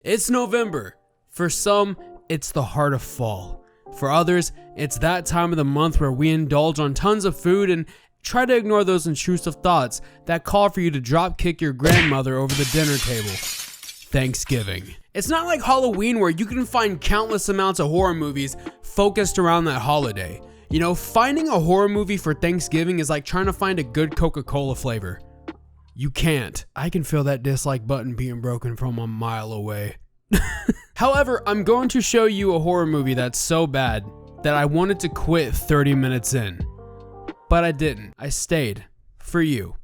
It's November. For some, it's the heart of fall. For others, it's that time of the month where we indulge on tons of food and try to ignore those intrusive thoughts that call for you to drop kick your grandmother over the dinner table. Thanksgiving. It's not like Halloween where you can find countless amounts of horror movies focused around that holiday. You know, finding a horror movie for Thanksgiving is like trying to find a good Coca-Cola flavor. You can't. I can feel that dislike button being broken from a mile away. However, I'm going to show you a horror movie that's so bad that I wanted to quit 30 minutes in. But I didn't. I stayed. For you.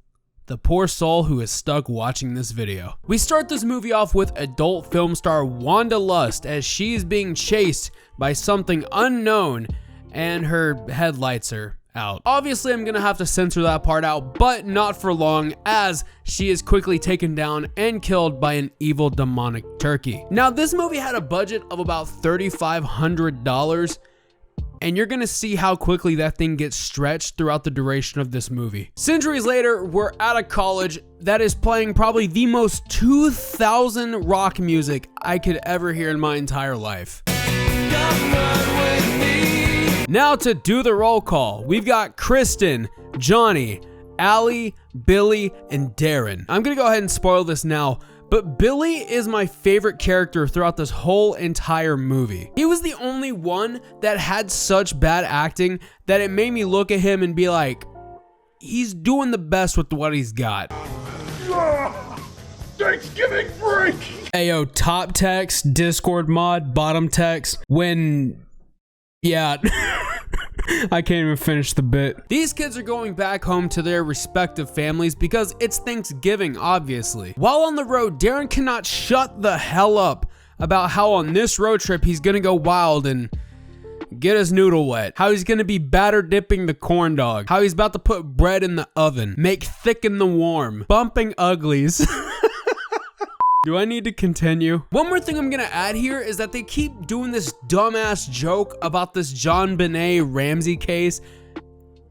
The poor soul who is stuck watching this video. We start this movie off with adult film star Wanda Lust as she is being chased by something unknown and her headlights are out. Obviously, I'm gonna have to censor that part out, but not for long, as she is quickly taken down and killed by an evil demonic turkey. Now, this movie had a budget of about $3,500, and you're gonna see how quickly that thing gets stretched throughout the duration of this movie. Centuries later, we're at a college that is playing probably the most 2000 rock music I could ever hear in my entire life. Now to do the roll call, we've got Kristen, Johnny, Allie, Billy, and Darren. I'm gonna go ahead and spoil this now, but Billy is my favorite character throughout this whole entire movie. He was the only one that had such bad acting that it made me look at him and be like, he's doing the best with what he's got. Thanksgiving break! Ayo, top text, Discord mod, bottom text, yeah. I can't even finish the bit. These kids are going back home to their respective families because it's Thanksgiving, obviously. While on the road, Darren cannot shut the hell up about how on this road trip he's gonna go wild and get his noodle wet, how he's gonna be batter dipping the corn dog, how he's about to put bread in the oven, make thicken the warm, bumping uglies. Do I need to continue? One more thing I'm gonna add here is that they keep doing this dumbass joke about this JonBenet Ramsey case,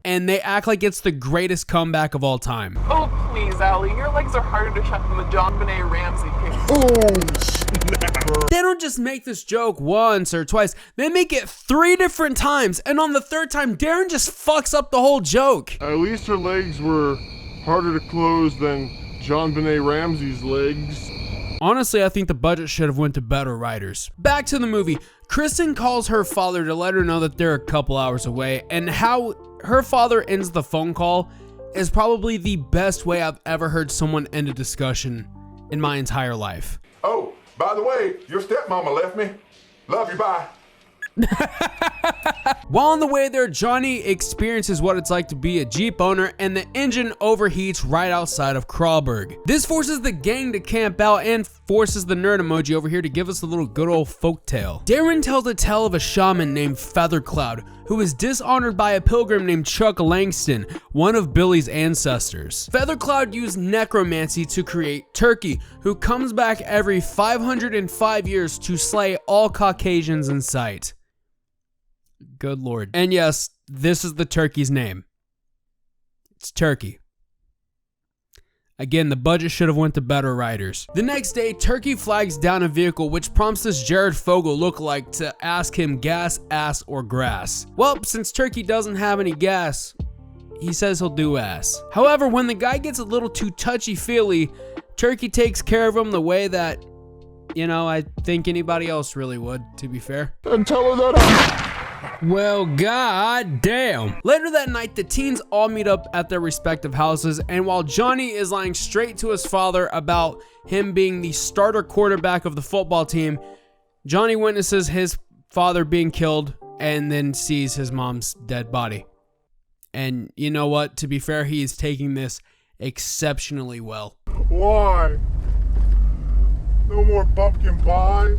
and they act like it's the greatest comeback of all time. Oh please, Allie, your legs are harder to shut than the JonBenet Ramsey case. Oh, snapper. They don't just make this joke once or twice, they make it 3 different times, and on the 3rd time, Darren just fucks up the whole joke. At least her legs were harder to close than JonBenet Ramsey's legs. Honestly, I think the budget should have went to better writers. Back to the movie. Kristen calls her father to let her know that they're a couple hours away, and how her father ends the phone call is probably the best way I've ever heard someone end a discussion in my entire life. Oh, by the way, your stepmama left me. Love you, bye. While on the way there, Johnny experiences what it's like to be a Jeep owner, and the engine overheats right outside of Kralberg. This forces the gang to camp out and forces the nerd emoji over here to give us a little good old folktale. Darren tells a tale of a shaman named Feathercloud who was dishonored by a pilgrim named Chuck Langston, one of Billy's ancestors. Feathercloud used necromancy to create Turkey, who comes back every 505 years to slay all Caucasians in sight. Good lord. And yes, this is the turkey's name. It's Turkey. Again, the budget should have went to better writers. The next day, Turkey flags down a vehicle which prompts this Jared Fogle lookalike to ask him gas, ass, or grass. Well, since Turkey doesn't have any gas, he says he'll do ass. However, when the guy gets a little too touchy-feely, Turkey takes care of him the way that, you know, I think anybody else really would, to be fair. And tell her that Well, god damn. Later that night, the teens all meet up at their respective houses, and while Johnny is lying straight to his father about him being the starter quarterback of the football team, Johnny witnesses his father being killed and then sees his mom's dead body. And you know what? To be fair, he is taking this exceptionally well. Why? No more pumpkin pie?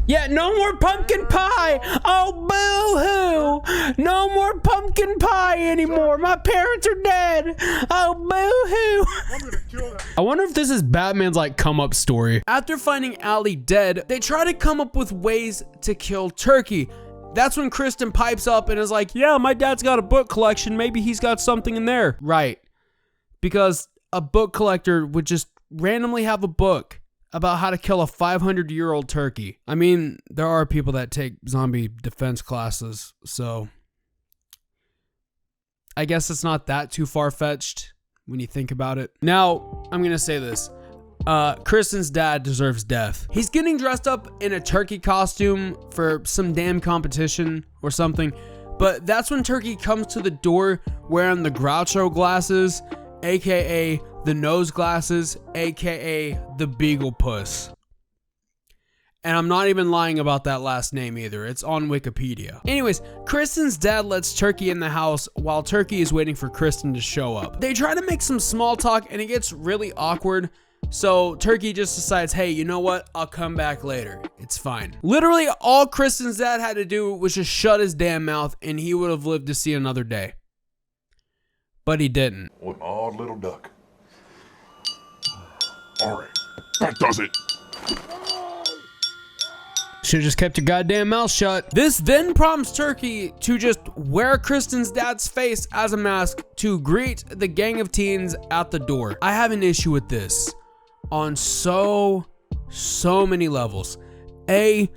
Yeah, no more pumpkin pie. Oh, boo-hoo. No more pumpkin pie anymore. My parents are dead. Oh, boo-hoo. I'm gonna kill that. I wonder if this is Batman's like come up story. After finding Allie dead, they try to come up with ways to kill Turkey. That's when Kristen pipes up and is like, yeah, my dad's got a book collection. Maybe he's got something in there. Right. Because a book collector would just randomly have a book about how to kill a 500-year-old turkey. I mean, there are people that take zombie defense classes, so I guess it's not that too far-fetched when you think about it. Now, I'm gonna say this. Kristens' dad deserves death. He's getting dressed up in a turkey costume for some damn competition or something, but that's when Turkey comes to the door wearing the Groucho glasses, aka the nose glasses, aka the Beagle Puss. And I'm not even lying about that last name either. It's on Wikipedia. Anyways, Kristens' dad lets Turkey in the house while Turkey is waiting for Kristen to show up. They try to make some small talk and it gets really awkward. So Turkey just decides, hey, you know what? I'll come back later. It's fine. Literally all Kristens' dad had to do was just shut his damn mouth and he would have lived to see another day. But he didn't. What an odd little duck. All right, that does it. Should've just kept your goddamn mouth shut. This then prompts Turkey to just wear Kristens' dad's face as a mask to greet the gang of teens at the door. I have an issue with this on so many levels. A,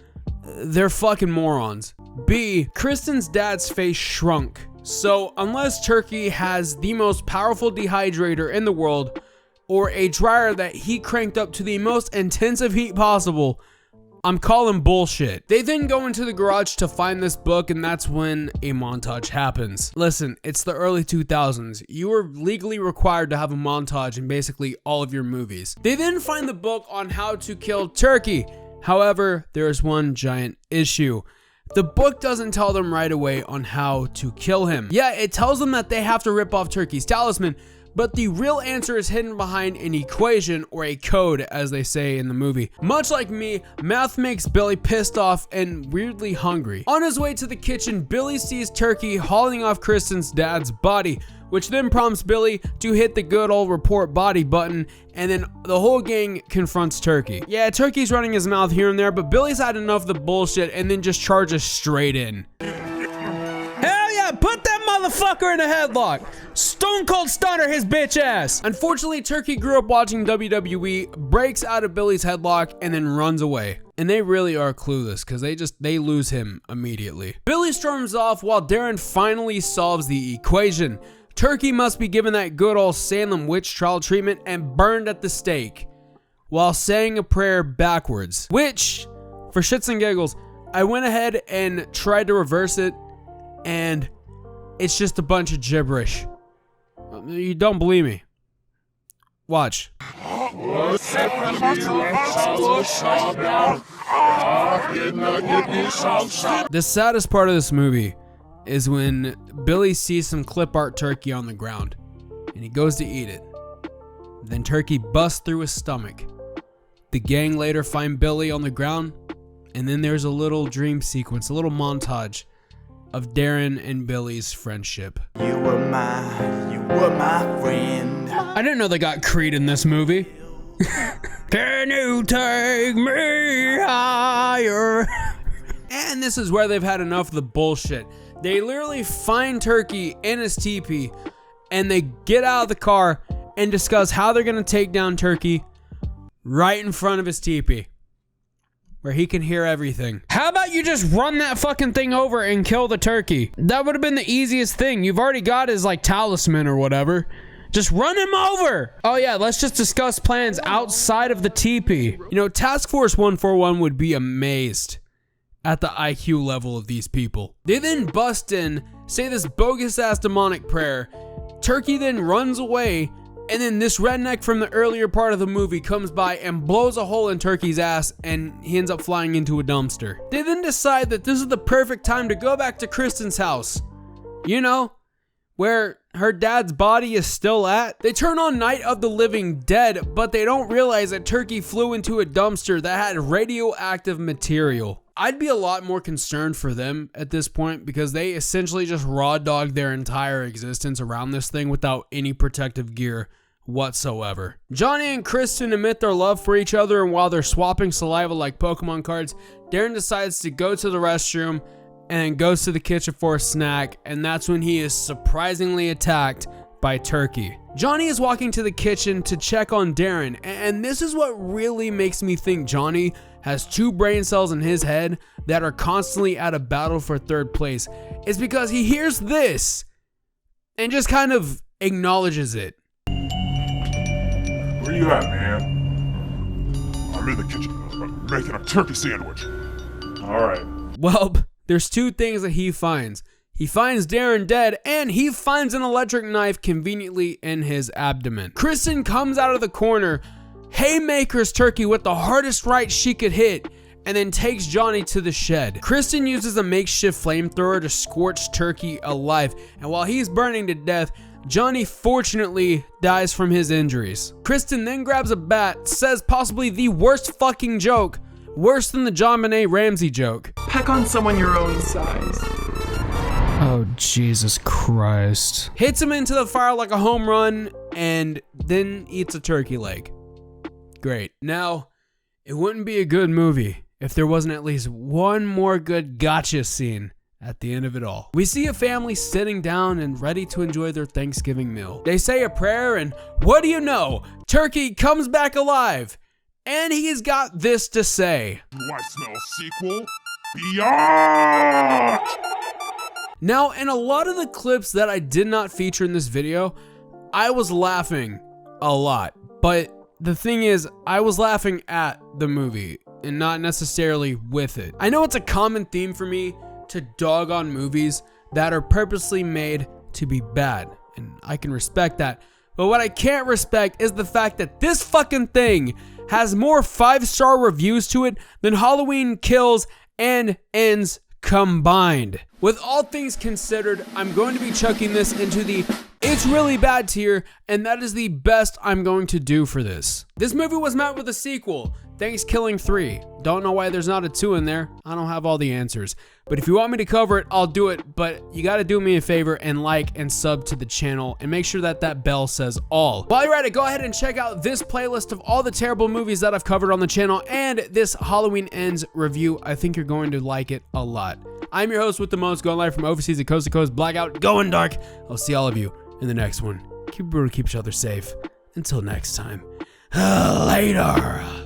they're fucking morons. B, Kristens' dad's face shrunk. So unless Turkey has the most powerful dehydrator in the world or a dryer that he cranked up to the most intensive heat possible, I'm calling bullshit. They then go into the garage to find this book, and that's when a montage happens. Listen, it's the early 2000s. You were legally required to have a montage in basically all of your movies. They then find the book on how to kill Turkey. However, there is one giant issue. The book doesn't tell them right away on how to kill him. Yeah, it tells them that they have to rip off Turkey's talisman, but the real answer is hidden behind an equation or a code, as they say in the movie. Much like me, math makes Billy pissed off and weirdly hungry. On his way to the kitchen, Billy sees Turkey hauling off Kristens' dad's body, which then prompts Billy to hit the good old report body button, and then the whole gang confronts Turkey. Yeah, Turkey's running his mouth here and there, but Billy's had enough of the bullshit and then just charges straight in. Hell yeah, put that motherfucker in a headlock. Stone Cold Stunner his bitch ass. Unfortunately, Turkey grew up watching WWE, breaks out of Billy's headlock, and then runs away. And they really are clueless because they lose him immediately. Billy storms off while Darren finally solves the equation. Turkey must be given that good old Salem witch trial treatment and burned at the stake while saying a prayer backwards, which, for shits and giggles, I went ahead and tried to reverse it, and it's just a bunch of gibberish. You don't believe me? Watch. The saddest part of this movie is when Billy sees some clip art turkey on the ground and he goes to eat it. Then Turkey busts through his stomach. The gang later find Billy on the ground, and then there's a little dream sequence, a little montage of Darren and Billy's friendship. You were my friend. I didn't know they got Creed in this movie. Can you take me higher? And this is where they've had enough of the bullshit. They literally find Turkey in his teepee and they get out of the car and discuss how they're gonna take down Turkey right in front of his teepee, where he can hear everything. How about you just run that fucking thing over and kill the turkey? That would have been the easiest thing. You've already got his like talisman or whatever. Just run him over. Oh yeah, let's just discuss plans outside of the teepee. You know, Task Force 141 would be amazed at the IQ level of these people. They then bust in, say this bogus ass demonic prayer. Turkey then runs away, and then this redneck from the earlier part of the movie comes by and blows a hole in Turkey's ass, and he ends up flying into a dumpster. They then decide that this is the perfect time to go back to Kristen's house. You know, where her dad's body is still at. They turn on Night of the Living Dead, but they don't realize that Turkey flew into a dumpster that had radioactive material. I'd be a lot more concerned for them at this point because they essentially just raw dogged their entire existence around this thing without any protective gear whatsoever. Johnny and Kristen admit their love for each other, and while they're swapping saliva like Pokemon cards, Darren decides to go to the restroom and goes to the kitchen for a snack, and that's when he is surprisingly attacked by turkey. Johnny is walking to the kitchen to check on Darren, and this is what really makes me think Johnny has 2 brain cells in his head that are constantly at a battle for 3rd place. It's because he hears this and just kind of acknowledges it. Where you at, man? I'm in the kitchen making a turkey sandwich. All right. Well, there's 2 things that he finds. He finds Darren dead, and he finds an electric knife conveniently in his abdomen. Kristen comes out of the corner, haymakers Turkey with the hardest right she could hit, and then takes Johnny to the shed. Kristen uses a makeshift flamethrower to scorch Turkey alive, and while he's burning to death, Johnny fortunately dies from his injuries. Kristen then grabs a bat, says possibly the worst fucking joke, worse than the JonBenet Ramsey joke. Peck on someone your own size. Oh, Jesus Christ. Hits him into the fire like a home run, and then eats a turkey leg. Great. Now, it wouldn't be a good movie if there wasn't at least one more good gotcha scene at the end of it all. We see a family sitting down and ready to enjoy their Thanksgiving meal. They say a prayer, and what do you know? Turkey comes back alive, and he's got this to say. Do I smell sequel? Beyond! Now, in a lot of the clips that I did not feature in this video, I was laughing a lot. But the thing is, I was laughing at the movie and not necessarily with it. I know it's a common theme for me to dog on movies that are purposely made to be bad, and I can respect that. But what I can't respect is the fact that this fucking thing has more 5-star reviews to it than Halloween Kills and Ends combined. With all things considered, I'm going to be chucking this into the it's really bad tier, and that is the best I'm going to do for this. This movie was met with a sequel, Thankskilling 3. Don't know why there's not a 2 in there. I don't have all the answers. But if you want me to cover it, I'll do it. But you gotta do me a favor and like and sub to the channel and make sure that that bell says all. While you're at it, go ahead and check out this playlist of all the terrible movies that I've covered on the channel and this Halloween Ends review. I think you're going to like it a lot. I'm your host with the most, going live from overseas at coast to coast, blackout, going dark. I'll see all of you in the next one. Keep each other safe. Until next time. Later.